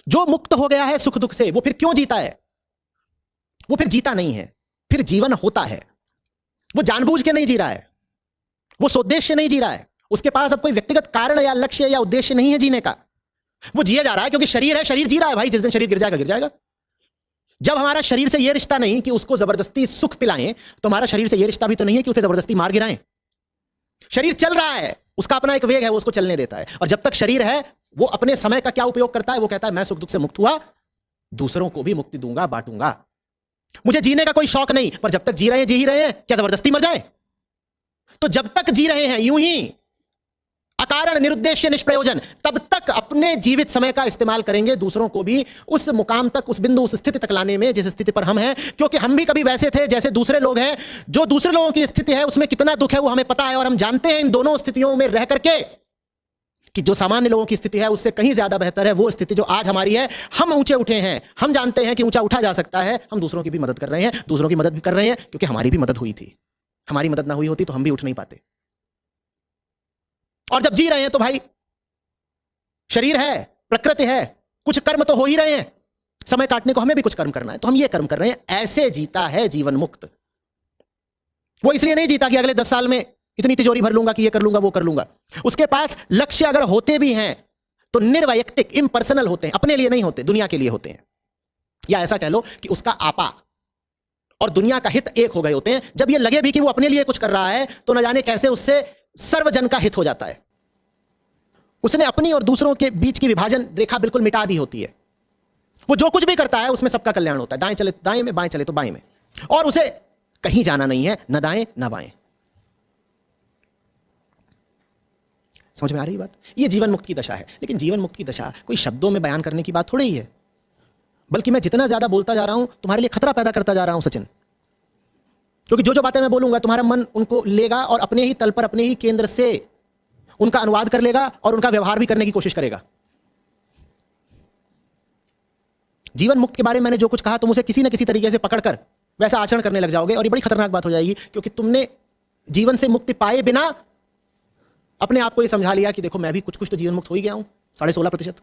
जो मुक्त हो गया है सुख दुख से, वो फिर क्यों जीता है? वो फिर जीता नहीं है, फिर जीवन होता है। वो जानबूझ के नहीं जी रहा है, वो सोद्देश्य नहीं जी रहा है, उसके पास अब कोई व्यक्तिगत कारण या लक्ष्य या उद्देश्य नहीं है जीने का। वो जिया जा रहा है क्योंकि शरीर है, शरीर जी रहा है भाई। जिस दिन शरीर गिर जाएगा गिर जाएगा। जब हमारा शरीर से यह रिश्ता नहीं कि उसको जबरदस्ती सुख पिलाएं, तो हमारा शरीर से यह रिश्ता भी तो नहीं है कि उसे जबरदस्ती मार गिराएं। शरीर चल रहा है, उसका अपना एक वेग है, वो उसको चलने देता है। और जब तक शरीर है, वो अपने समय का क्या उपयोग करता है? वो कहता है मैं सुख दुख से मुक्त हुआ, दूसरों को भी मुक्ति दूंगा, बांटूंगा। मुझे जीने का कोई शौक नहीं। पर जब तक जी रहे हैं, जी ही रहे हैं, क्या जबरदस्ती मर जाए? तो जब तक जी रहे हैं यूं ही अकारण, निरुद्देश्य, निष्प्रयोजन, तब तक अपने जीवित समय का इस्तेमाल करेंगे दूसरों को भी उस मुकाम तक, उस बिंदु, उस स्थिति तक लाने में जिस स्थिति पर हम हैं। क्योंकि हम भी कभी वैसे थे जैसे दूसरे लोग हैं। जो दूसरे लोगों की स्थिति है उसमें कितना दुख है वो हमें पता है, और हम जानते हैं इन दोनों स्थितियों में रह करके कि जो सामान्य लोगों की स्थिति है उससे कहीं ज्यादा बेहतर है वो स्थिति जो आज हमारी है। हम ऊंचे उठे हैं, हम जानते हैं कि ऊंचा उठा जा सकता है। हम दूसरों की भी मदद कर रहे हैं, दूसरों की मदद भी कर रहे हैं क्योंकि हमारी भी मदद हुई थी। हमारी मदद ना हुई होती तो हम भी उठ नहीं पाते। और जब जी रहे हैं तो भाई शरीर है, प्रकृति है, कुछ कर्म तो हो ही रहे हैं। समय काटने को हमें भी कुछ कर्म करना है, तो हम ये कर्म कर रहे हैं। ऐसे जीता है जीवन मुक्त। वो इसलिए नहीं जीता कि अगले 10 साल में इतनी तिजोरी भर लूंगा कि ये कर लूंगा वो कर लूंगा। उसके पास लक्ष्य अगर होते भी हैं तो निर्वैयक्तिक, इम्पर्सनल होते हैं, अपने लिए नहीं होते, दुनिया के लिए होते हैं। या ऐसा कह लो कि उसका आपा और दुनिया का हित एक हो गए होते हैं। जब ये लगे भी कि वो अपने लिए कुछ कर रहा है तो न जाने कैसे उससे सर्वजन का हित हो जाता है। उसने अपनी और दूसरों के बीच की विभाजन रेखा बिल्कुल मिटा दी होती है। वो जो कुछ भी करता है उसमें सबका कल्याण होता है। दाएं चले दाएं में, बाएं चले तो बाएं में, और उसे कहीं जाना नहीं है, न दाएं न बाएं। समझ में आ रही बात? ये जीवन मुक्त की दशा है। लेकिन जीवन मुक्त की दशा कोई शब्दों में बयान करने की बात थोड़ी ही है, बल्कि मैं जितना ज्यादा बोलता जा रहा हूं तुम्हारे लिए खतरा पैदा करता जा रहा हूं सचिन। क्योंकि जो जो बातें मैं बोलूंगा तुम्हारा मन उनको लेगा और अपने ही तल पर, अपने ही केंद्र से उनका अनुवाद कर लेगा और उनका व्यवहार भी करने की कोशिश करेगा। जीवन मुक्त के बारे में मैंने जो कुछ कहा तुम उसे किसी न किसी तरीके से पकड़कर वैसा आचरण करने लग जाओगे, और ये बड़ी खतरनाक बात हो जाएगी। क्योंकि तुमने जीवन से मुक्ति पाए बिना अपने आप को ये समझा लिया कि देखो मैं भी कुछ कुछ तो जीवन मुक्त हो ही गया हूं, 16.5%।